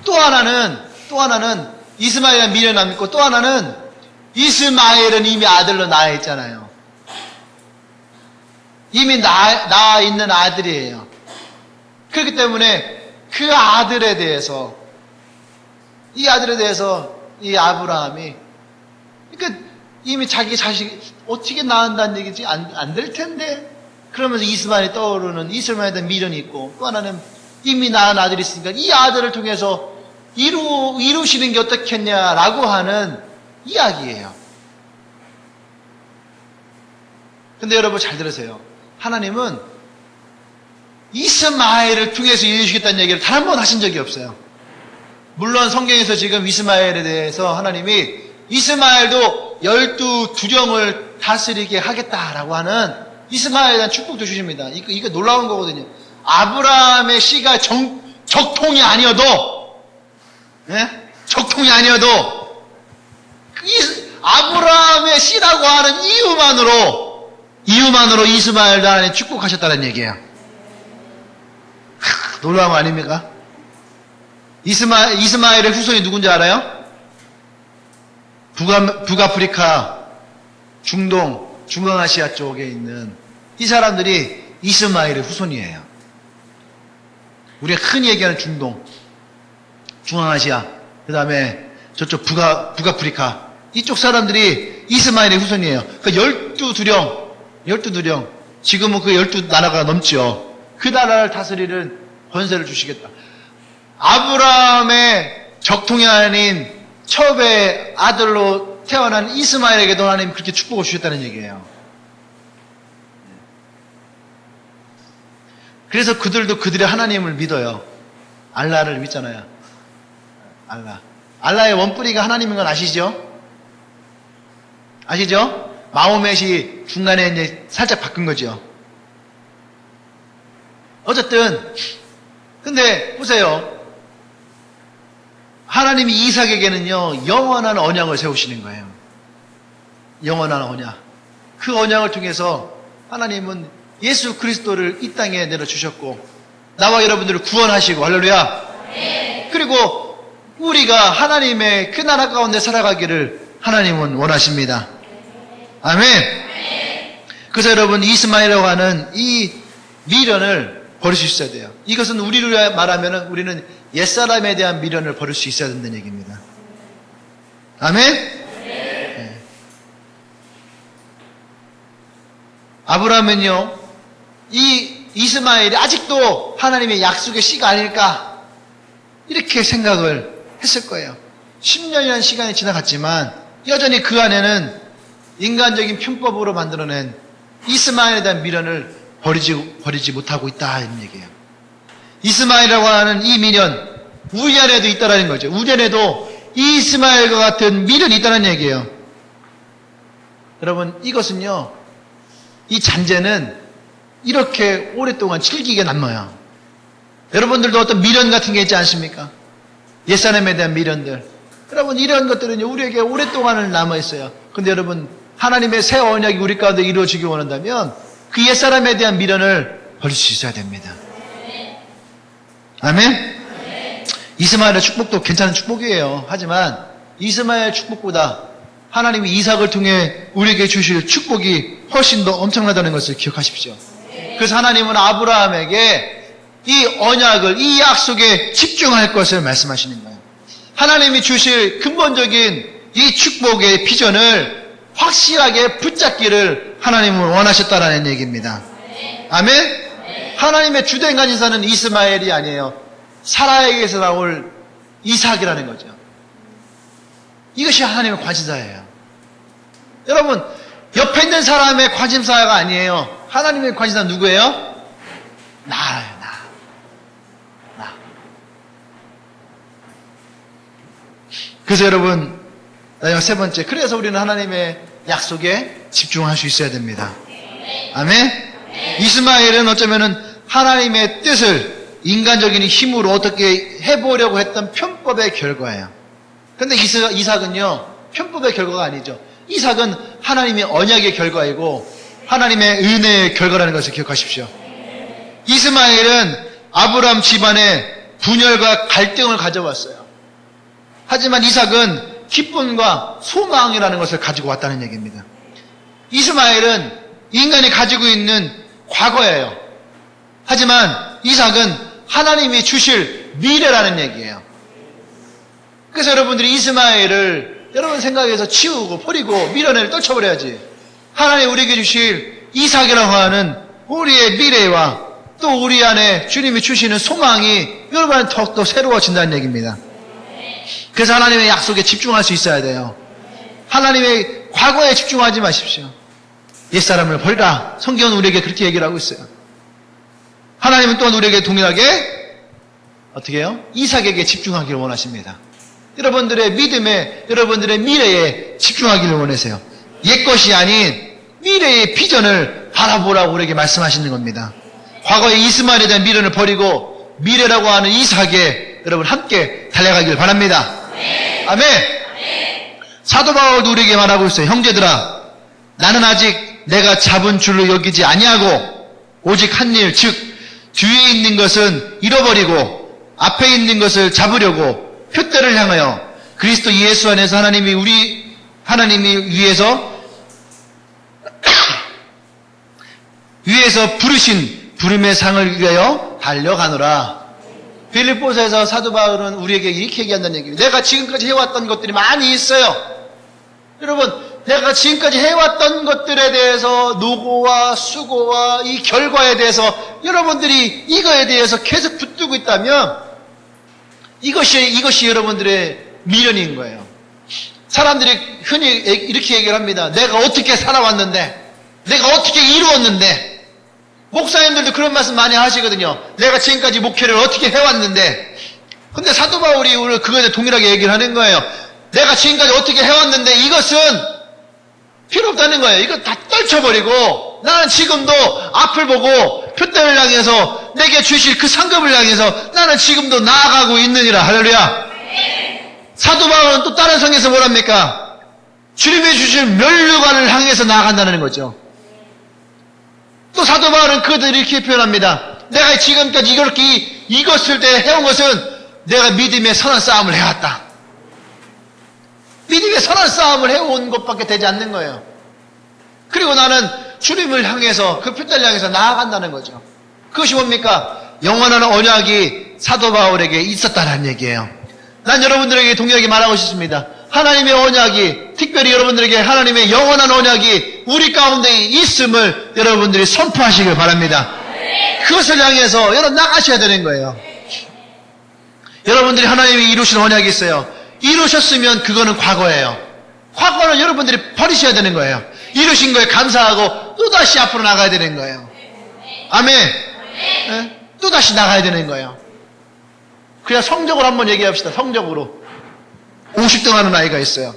또 하나는 이스마엘은 미련 남고 또 하나는 이스마엘은 이미 아들로 낳아 있잖아요. 이미 낳아 있는 아들이에요. 그렇기 때문에 그 아들에 대해서 이 아브라함이 그러니까 이미 자기 자식 어떻게 낳는다는 얘기지? 안 될 텐데. 그러면서 이스마엘이 떠오르는 이스마엘에 대한 미련이 있고 또 하나는 이미 낳은 아들이 있으니까 이 아들을 통해서 이루시는 게 어떻겠냐라고 하는 이야기예요. 근데 여러분 잘 들으세요. 하나님은 이스마엘을 통해서 이루시겠다는 얘기를 단 한 번 하신 적이 없어요. 물론 성경에서 지금 이스마엘에 대해서 하나님이 이스마엘도 12두령을 다스리게 하겠다라고 하는 이스마엘에 대한 축복도 주십니다. 이거 놀라운 거거든요. 아브라함의 씨가 적통이 아니어도 적통이 아니어도 아브라함의 씨라고 하는 이유만으로 이스마엘도 하나님 축복하셨다는 얘기예요. 놀라운 거 아닙니까? 이스마엘의 후손이 누군지 알아요? 북아프리카, 중동, 중앙아시아 쪽에 있는 이 사람들이 이스마엘의 후손이에요. 우리가 흔히 얘기하는 중동, 중앙아시아, 그 다음에 저쪽 북아프리카, 이쪽 사람들이 이스마엘의 후손이에요. 그 12두령. 지금은 그 12나라가 넘죠. 그 나라를 다스리는 권세를 주시겠다. 아브라함의 적통이 아닌 첩의 아들로 태어난 이스마엘에게도 하나님 그렇게 축복을 주셨다는 얘기예요. 그래서 그들도 그들의 하나님을 믿어요. 알라를 믿잖아요. 알라의 원뿌리가 하나님인 건 아시죠? 마호멧이 중간에 이제 살짝 바꾼 거죠. 어쨌든 근데 보세요. 하나님이 이삭에게는요 영원한 언약을 세우시는 거예요. 영원한 언약. 그 언약을 통해서 하나님은 예수 그리스도를 이 땅에 내려주셨고 나와 여러분들을 구원하시고 할렐루야. 그리고 우리가 하나님의 그 나라 가운데 살아가기를 하나님은 원하십니다. 아멘. 그래서 여러분 이스마엘이라고 하는 이 미련을 버릴 수 있어야 돼요. 이것은 우리로 말하면 우리는 옛사람에 대한 미련을 버릴 수 있어야 된다는 얘기입니다. 아멘. 네. 아브라함은요 이 이스마엘이 아직도 하나님의 약속의 씨가 아닐까 이렇게 생각을 했을 거예요. 10년이라는 시간이 지나갔지만 여전히 그 안에는 인간적인 편법으로 만들어낸 이스마엘에 대한 미련을 버리지 못하고 있다 이런 얘기예요. 이스마엘이라고 하는 이 미련 우리 안에도 있다는 거죠. 우리 안에도 이스마엘과 같은 미련이 있다는 얘기예요. 여러분 이것은요 이 잔재는 이렇게 오랫동안 질기게 남아요. 여러분들도 어떤 미련 같은 게 있지 않습니까? 옛사람에 대한 미련들. 여러분 이런 것들은 우리에게 오랫동안을 남아있어요. 근데 여러분 하나님의 새 언약이 우리 가운데 이루어지기 원한다면 그 옛사람에 대한 미련을 버릴 수 있어야 됩니다. 아멘? 이스마엘의 축복도 괜찮은 축복이에요. 하지만 이스마엘의 축복보다 하나님이 이삭을 통해 우리에게 주실 축복이 훨씬 더 엄청나다는 것을 기억하십시오. 그래서 하나님은 아브라함에게 이 언약을, 이 약속에 집중할 것을 말씀하시는 거예요. 하나님이 주실 근본적인 이 축복의 비전을 확실하게 붙잡기를 하나님은 원하셨다라는 얘기입니다. 아멘? 하나님의 주된 간인사는 이스마엘이 아니에요. 사라에게서 나올 이삭이라는 거죠. 이것이 하나님의 관심사예요. 여러분, 옆에 있는 사람의 관심사가 아니에요. 하나님의 관심사 누구예요? 나예요, 나. 그래서 여러분, 나이가 세 번째. 그래서 우리는 하나님의 약속에 집중할 수 있어야 됩니다. 아멘? 이스마엘은 어쩌면은 하나님의 뜻을 인간적인 힘으로 어떻게 해보려고 했던 편법의 결과예요. 근데 이삭은요, 편법의 결과가 아니죠. 이삭은 하나님의 언약의 결과이고 하나님의 은혜의 결과라는 것을 기억하십시오. 이스마엘은 아브라함 집안에 분열과 갈등을 가져왔어요. 하지만 이삭은 기쁨과 소망이라는 것을 가지고 왔다는 얘기입니다. 이스마엘은 인간이 가지고 있는 과거예요. 하지만 이삭은 하나님이 주실 미래라는 얘기예요. 그래서 여러분들이 이스마엘을 여러분 생각에서 치우고 버리고 미련을 떨쳐버려야지. 하나님 우리에게 주실 이삭이라고 하는 우리의 미래와 또 우리 안에 주님이 주시는 소망이 여러분 더욱더 새로워진다는 얘기입니다. 그래서 하나님의 약속에 집중할 수 있어야 돼요. 하나님의 과거에 집중하지 마십시오. 옛사람을 버리라. 성경은 우리에게 그렇게 얘기를 하고 있어요. 하나님은 또한 우리에게 동일하게 어떻게 해요? 이삭에게 집중하기를 원하십니다. 여러분들의 믿음에, 여러분들의 미래에 집중하기를 원하세요. 옛것이 아닌 미래의 비전을 바라보라고 우리에게 말씀하시는 겁니다. 과거의 이스마엘에 대한 미련을 버리고 미래라고 하는 이삭에 여러분 함께 달려가길 바랍니다. 아멘. 사도 바울도 우리에게 말하고 있어요. 형제들아, 나는 아직 내가 잡은 줄로 여기지 아니하고 오직 한 일, 즉 뒤에 있는 것은 잃어버리고 앞에 있는 것을 잡으려고 표대를 향하여 그리스도 예수 안에서 하나님이 위에서 부르신 부름의 상을 위하여 달려가노라. 빌립보서에서 사도 바울은 우리에게 이렇게 얘기한다는 얘기입니다. 내가 지금까지 해왔던 것들이 많이 있어요. 여러분, 내가 지금까지 해왔던 것들에 대해서 노고와 수고와 이 결과에 대해서 여러분들이 이거에 대해서 계속 붙들고 있다면 이것이 여러분들의 미련인 거예요. 사람들이 흔히 이렇게 얘기를 합니다. 내가 어떻게 살아왔는데, 내가 어떻게 이루었는데. 목사님들도 그런 말씀 많이 하시거든요. 내가 지금까지 목회를 어떻게 해왔는데. 근데 사도 바울이 오늘 그거에 동일하게 얘기를 하는 거예요. 내가 지금까지 어떻게 해왔는데 이것은 필요 없다는 거예요. 이거 다 떨쳐버리고 나는 지금도 앞을 보고 표대를 향해서 내게 주실 그 상급을 향해서 나는 지금도 나아가고 있느니라. 할렐루야. 사도 바울은 또 다른 성에서 뭐랍니까? 주님이 주실 면류관을 향해서 나아간다는 거죠. 또 사도 바울은 그것을 이렇게 표현합니다. 내가 지금까지 이것을 때 해온 것은 내가 믿음의 선한 싸움을 해왔다. 믿음의 선한 싸움을 해온 것밖에 되지 않는 거예요. 그리고 나는 주님을 향해서 그 표대를 향해서 나아간다는 거죠. 그것이 뭡니까? 영원한 언약이 사도 바울에게 있었다는 얘기예요. 난 여러분들에게 동일하게 말하고 싶습니다. 하나님의 언약이, 특별히 여러분들에게 하나님의 영원한 언약이 우리 가운데 있음을 여러분들이 선포하시길 바랍니다. 그것을 향해서 여러분 나가셔야 되는 거예요. 여러분들이 하나님이 이루신 언약이 있어요. 이루셨으면 그거는 과거예요. 과거는 여러분들이 버리셔야 되는 거예요. 이루신 거에 감사하고 또다시 앞으로 나가야 되는 거예요. 아멘. 네? 또다시 나가야 되는 거예요. 그냥 성적으로 한번 얘기합시다. 성적으로. 50등 하는 아이가 있어요.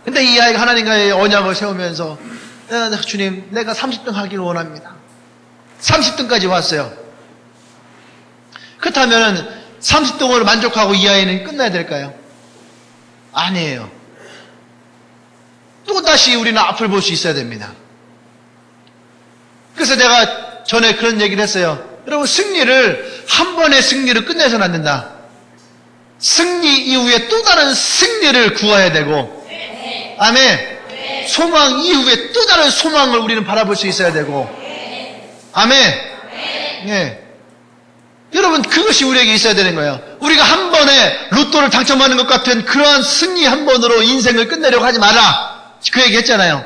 근데 이 아이가 하나님과의 언약을 세우면서 주님, 내가 30등 하기를 원합니다. 30등까지 왔어요. 그렇다면 30등으로 만족하고 이 아이는 끝나야 될까요? 아니에요. 또다시 우리는 앞을 볼 수 있어야 됩니다. 그래서 내가 전에 그런 얘기를 했어요. 여러분, 승리를 한 번의 승리를 끝내서는 안 된다. 승리 이후에 또 다른 승리를 구해야 되고, 아멘. 소망 이후에 또 다른 소망을 우리는 바라볼 수 있어야 되고, 아멘. 예. 여러분, 그것이 우리에게 있어야 되는 거예요. 우리가 한 번에 로또를 당첨하는 것 같은 그러한 승리 한 번으로 인생을 끝내려고 하지 마라. 그 얘기 했잖아요.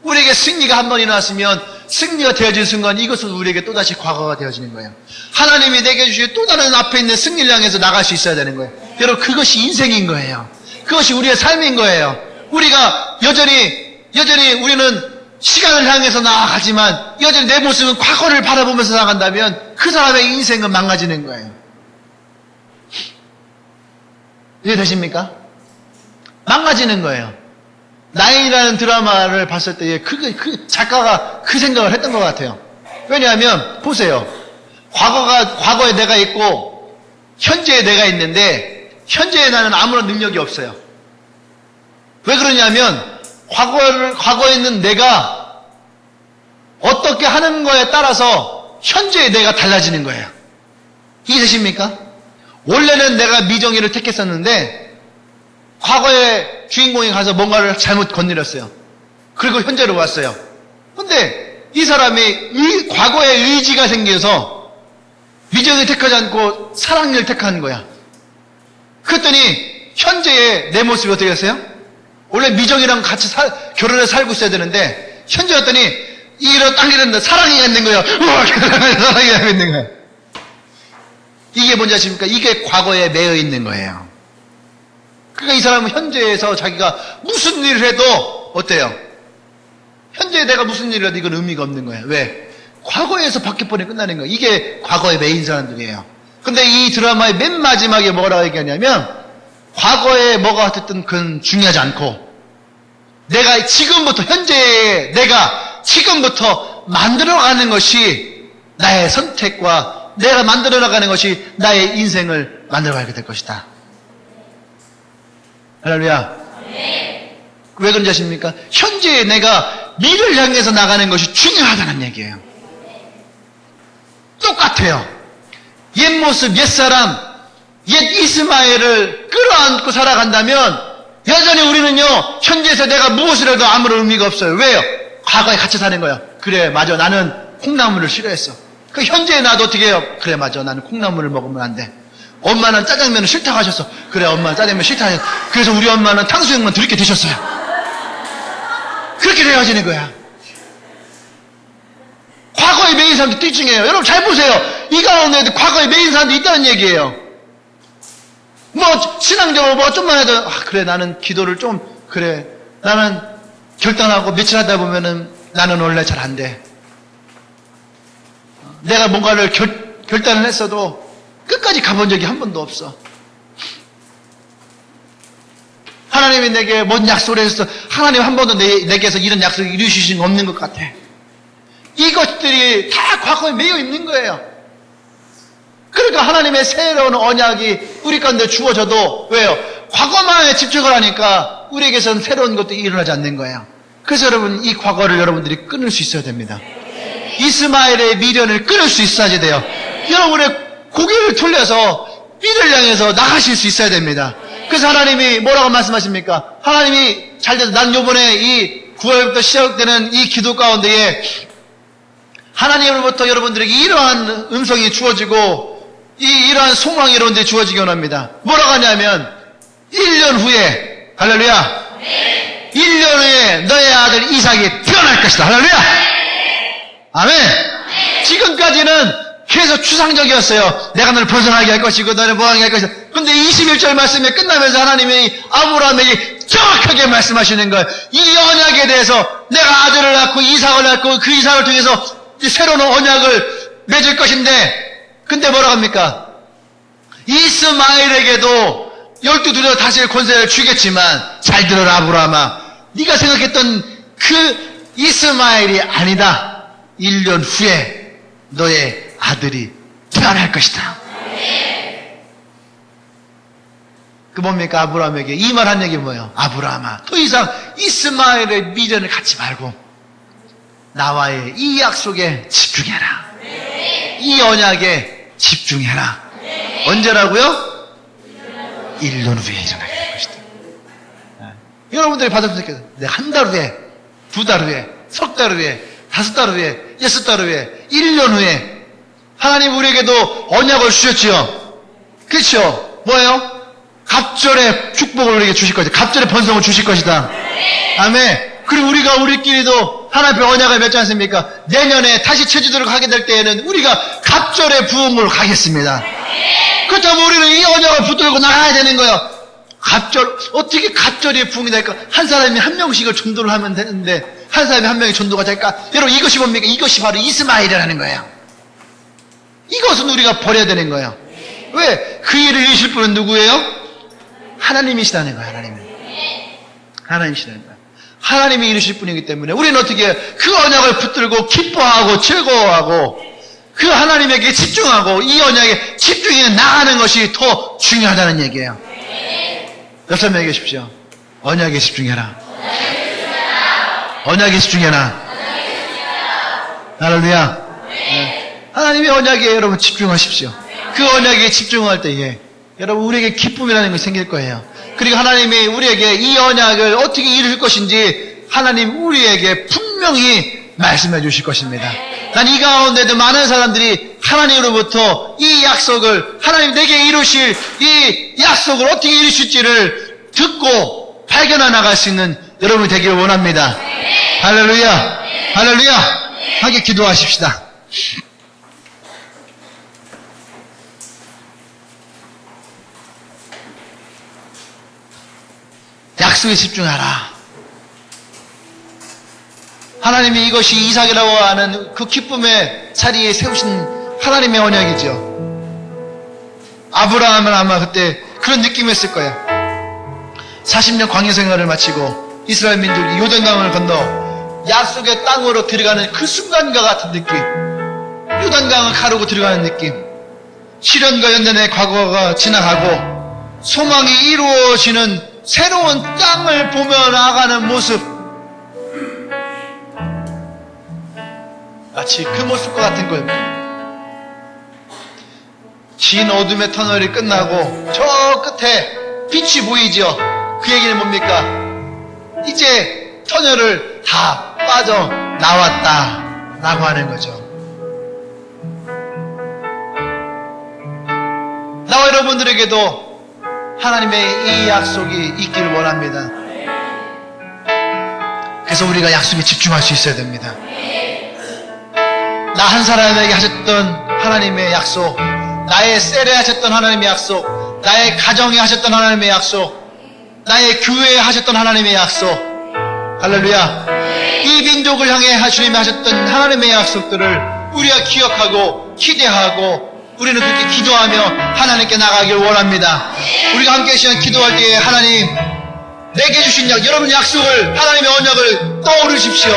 우리에게 승리가 한 번 일어났으면 승리가 되어진 순간 이것은 우리에게 또다시 과거가 되어지는 거예요. 하나님이 내게 주신 또 다른 앞에 있는 승리를 향해서 나갈 수 있어야 되는 거예요. 여러분, 그것이 인생인 거예요. 그것이 우리의 삶인 거예요. 우리가 여전히 우리는 시간을 향해서 나아가지만 여전히 내 모습은 과거를 바라보면서 나간다면 그 사람의 인생은 망가지는 거예요. 이해되십니까? 망가지는 거예요. 나인이라는 드라마를 봤을 때에 그 작가가 그 생각을 했던 것 같아요. 왜냐하면 보세요. 과거에 내가 있고 현재에 내가 있는데 현재에 나는 아무런 능력이 없어요. 왜 그러냐면 과거에 있는 내가 어떻게 하는 거에 따라서 현재의 내가 달라지는 거예요. 이해되십니까? 원래는 내가 미정이를 택했었는데 과거의 주인공이 가서 뭔가를 잘못 건드렸어요. 그리고 현재로 왔어요. 근데 이 사람이 과거에 의지가 생겨서 미정을 택하지 않고 사랑을 택한 거야. 그랬더니 현재의 내 모습이 어떻게 됐어요? 원래 미정이랑 같이 결혼해서 살고 있어야 되는데 현재 왔더니 딱 이랬는데 사랑이 있는 거예요. 우와, 사랑이 있는 거예요. 이게 뭔지 아십니까? 이게 과거에 매여 있는 거예요. 그러니까 이 사람은 현재에서 자기가 무슨 일을 해도 어때요? 현재에 내가 무슨 일을 해도 이건 의미가 없는 거예요. 왜? 과거에서 바뀌어버리면 끝나는 거예요. 이게 과거의 매인 사람들이에요. 근데 이 드라마의 맨 마지막에 뭐라고 얘기하냐면 과거에 뭐가 됐든 그건 중요하지 않고 내가 지금부터 현재에 내가 지금부터 만들어가는 것이 나의 선택과 내가 만들어나가는 것이 나의 인생을 만들어가게 될 것이다. 할렐루야. 왜 그런지 아십니까? 현재에 내가 미래를 향해서 나가는 것이 중요하다는 얘기예요. 똑같아요. 옛 모습, 옛 사람, 옛 이스마엘을 끌어안고 살아간다면 여전히 우리는요, 현재에서 내가 무엇을 해도 아무런 의미가 없어요. 왜요? 과거에 같이 사는 거야. 그래, 맞아. 나는 콩나물을 싫어했어. 그 현재에 나도 어떻게 해요? 그래, 맞아. 나는 콩나물을 먹으면 안 돼. 엄마는 짜장면을 싫다고 하셨어. 그래, 엄마는 짜장면 싫다 하셨어. 그래서 우리 엄마는 탕수육만 드럽게 드셨어요. 그렇게 헤어지는 거야. 과거에 매인 사람도 띠증해요. 여러분 잘 보세요. 이 가운데도 과거에 매인 사람도 있다는 얘기예요. 뭐 신앙적으로 뭐 좀만 해도 그래 나는 기도를 좀 그래 나는 결단하고 며칠 하다 보면은 나는 원래 잘 안 돼. 내가 뭔가를 결단을 했어도 끝까지 가본 적이 한 번도 없어. 하나님이 내게 뭔 약속을 했어. 하나님 한 번도 내게서 이런 약속을 이루시신 거 없는 것 같아. 이것들이 다 과거에 매여 있는 거예요. 그러니까 하나님의 새로운 언약이 우리 가운데 주어져도 왜요? 과거만에 집중을 하니까 우리에게서는 새로운 것도 일어나지 않는 거예요. 그래서 여러분 이 과거를 여러분들이 끊을 수 있어야 됩니다. 이스마엘의 미련을 끊을 수 있어야 돼요. 여러분의 고개를 돌려서 삐를 향해서 나가실 수 있어야 됩니다. 그래서 하나님이 뭐라고 말씀하십니까? 하나님이 잘 돼서 난 요번에 이 9월부터 시작되는 이 기도 가운데에 하나님으로부터 여러분들에게 이러한 음성이 주어지고 이러한 소망이 여러분들이 주어지기 원합니다. 뭐라고 하냐면 1년 후에 할렐루야 1년 후에 너의 아들 이삭이 태어날 것이다. 할렐루야 아멘. 지금까지는 계속 추상적이었어요. 내가 너를 번성하게 할 것이고 너를 뭐하게 할 것이다. 그런데 21절 말씀이 끝나면서 하나님이 아브라함에게 정확하게 말씀하시는 거예요. 이 언약에 대해서 내가 아들을 낳고 이삭을 낳고 그 이삭을 통해서 새로운 언약을 맺을 것인데 근데 뭐라고 합니까? 이스마엘에게도 12 다스릴 권세를 주겠지만 잘 들어라 아브라함아 네가 생각했던 그 이스마엘이 아니다. 1년 후에 너의 아들이 태어날 것이다. 그 뭡니까? 아브라함에게 이 말 한 얘기 뭐예요? 아브라함아 더 이상 이스마엘의 미련을 갖지 말고 나와의 이 약속에 집중해라. 이 언약에 집중해라. 언제라고요? 1년 후에 일어나게 될 것이다. 여러분들이 받았으면 좋겠어요. 내가 한 달 후에, 2달 후에, 석 달 후에, 5달 후에, 6달 후에, 1년 후에 하나님 우리에게도 언약을 주셨지요. 그렇죠? 뭐예요? 갑절의 축복을 우리에게 주실 것이다. 갑절의 번성을 주실 것이다. 아멘. 그리고 우리가 우리끼리도 하나님의 언약을 맺지 않습니까? 내년에 다시 제주도를 가게 될 때에는 우리가 갑절의 부흥을 가겠습니다. 그렇다면 우리는 이 언약을 붙들고 나가야 되는 거예요. 갑절, 어떻게 갑절의 부흥이 될까? 한 사람이 한 명씩을 전도를 하면 되는데 한 사람이 한 명이 전도가 될까? 여러분 이것이 뭡니까? 이것이 바로 이스마엘이라는 거예요. 이것은 우리가 버려야 되는 거예요. 왜? 그 일을 이루실 분은 누구예요? 하나님이시라는 거예요. 하나님이시라는 거예요. 하나님이 이루실 분이기 때문에 우리는 어떻게 해요? 그 언약을 붙들고 기뻐하고 즐거워하고 그 하나님에게 집중하고 이 언약에 집중해 나가는 것이 더 중요하다는 얘기예요. 옆 사람에게 계십시오. 언약에 집중해라. 언약에 집중해라. 할렐루야. 네. 하나님의 언약에 여러분 집중하십시오. 그 언약에 집중할 때에 여러분 우리에게 기쁨이라는 것이 생길 거예요. 그리고 하나님이 우리에게 이 언약을 어떻게 이룰 것인지 하나님 우리에게 분명히 말씀해 주실 것입니다. 난 이 가운데도 많은 사람들이 하나님으로부터 이 약속을 하나님 내게 이루실 이 약속을 어떻게 이루실지를 듣고 발견해 나갈 수 있는 여러분이 되기를 원합니다. 할렐루야. 할렐루야. 함께 기도하십시다. 약속에 집중하라. 하나님이 이것이 이삭이라고 하는 그 기쁨의 자리에 세우신 하나님의 언약이죠. 아브라함은 아마 그때 그런 느낌이었을 거야. 40년 광야 생활을 마치고 이스라엘 민족이 요단강을 건너 약속의 땅으로 들어가는 그 순간과 같은 느낌. 요단강을 가르고 들어가는 느낌. 시련과 연단의 과거가 지나가고 소망이 이루어지는 새로운 땅을 보며 나아가는 모습. 마치 그 모습과 같은 거예요. 진 어둠의 터널이 끝나고 저 끝에 빛이 보이죠. 그 얘기는 뭡니까? 이제 터널을 다 빠져나왔다 라고 하는 거죠. 나와 여러분들에게도 하나님의 이 약속이 있기를 원합니다. 그래서 우리가 약속에 집중할 수 있어야 됩니다. 나 한 사람에게 하셨던 하나님의 약속, 나의 셀에 하셨던 하나님의 약속, 나의 가정에 하셨던 하나님의 약속, 나의 교회에 하셨던 하나님의 약속, 할렐루야. 이 민족을 향해 주님이 하셨던 하나님의 약속들을 우리가 기억하고 기대하고 우리는 그렇게 기도하며 하나님께 나가길 원합니다. 우리가 함께 시간 기도할 때에 하나님, 내게 주신 여러분 약속을, 하나님의 언약을 떠오르십시오.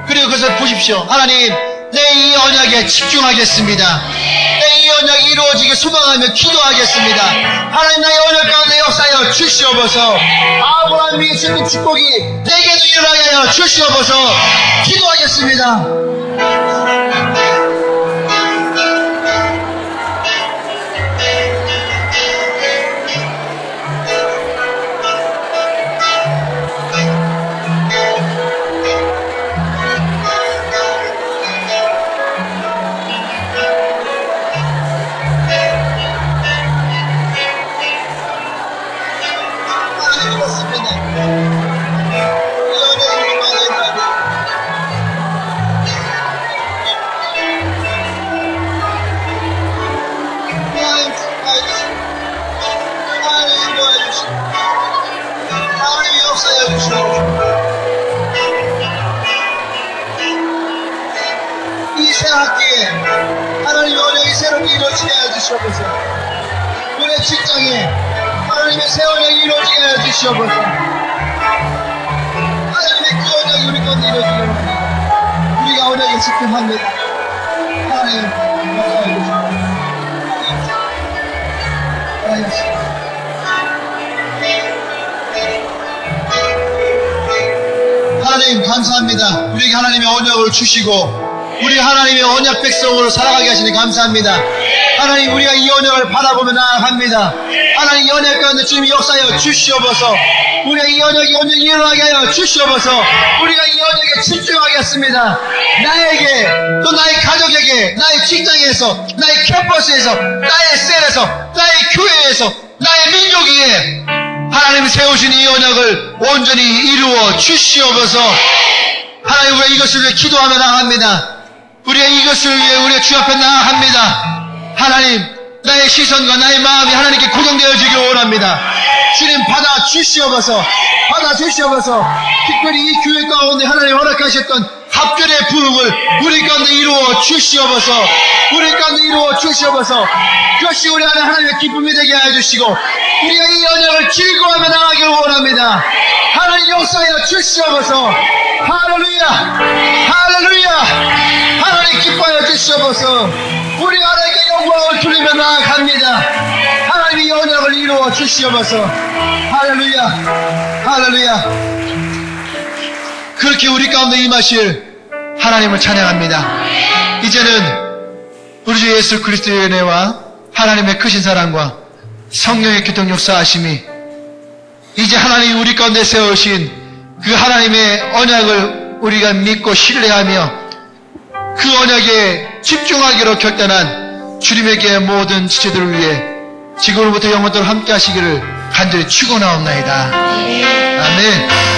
그리고 그것을 보십시오. 하나님, 내 이 언약에 집중하겠습니다. 내 이 언약이 이루어지게 소망하며 기도하겠습니다. 하나님, 나의 언약 가운데 역사하여 주시옵소서. 아브라함에게 주신 축복이 내게도 일어나게 하여 주시옵소서. 기도하겠습니다. 하나님의 언약이 새롭게 이루어지게 하여 주시옵소서. 우리의 직장에 하나님의 새 언약이 이루어지게 하여 주시옵소서. 하나님의 그 언약이 우리 가운데 이루어지게 합니다. 우리가 언약에 집중합니다. 하나님 역사해 주시옵소서. 하나님 감사합니다. 우리에게 하나님의 언약을 주시고 우리 하나님의 언약 백성으로 살아가게 하시니 감사합니다. 하나님, 우리가 이 언약을 바라보며 나아갑니다. 하나님, 이 언약 가운데 주님이 역사하여 주시옵소서. 우리가 이 언약이 온전히 일어나게 하여 주시옵소서. 우리가 이 언약에 집중하겠습니다. 나에게, 또 나의 가족에게, 나의 직장에서, 나의 캠퍼스에서, 나의 셀에서, 나의 교회에서, 나의 민족 위에 하나님이 세우신 이 언약을 온전히 이루어 주시옵소서. 하나님, 우리가 이것을 위해 기도하며 나아갑니다. 우리가 이것을 위해 우리가 주 앞에 나아갑니다. 하나님, 나의 시선과 나의 마음이 하나님께 고정되어지길 원합니다. 주님, 받아 주시옵소서. 받아 주시옵소서. 특별히 이 교회 가운데 하나님 허락하셨던 합결의 부흥을 우리 가운데 이루어 주시옵소서. 우리 가운데 이루어 주시옵소서. 그것이 우리 안에 하나님의 기쁨이 되게 하여 주시고 우리가 이 언약을 즐거워하며 나가길 원합니다. 하나님, 역사하여 주시옵소서. 할렐루야, 할렐루야. 하나님, 기뻐하여 주시옵소서. 우리 하나님께 영광을 돌리며 나아갑니다. 하나님이 이 언약을 이루어 주시옵소서. 할렐루야, 할렐루야. 그렇게 우리 가운데 임하실 하나님을 찬양합니다. 이제는 우리 주 예수 그리스도의 은혜와 하나님의 크신 사랑과 성령의 교통 역사하심이 이제 하나님이 우리 가운데 세우신 그 하나님의 언약을 우리가 믿고 신뢰하며 그 언약에 집중하기로 결단한 주님에게 모든 지체들을 위해 지금부터 영원토록 함께 하시기를 간절히 축원하옵나이다. 아멘.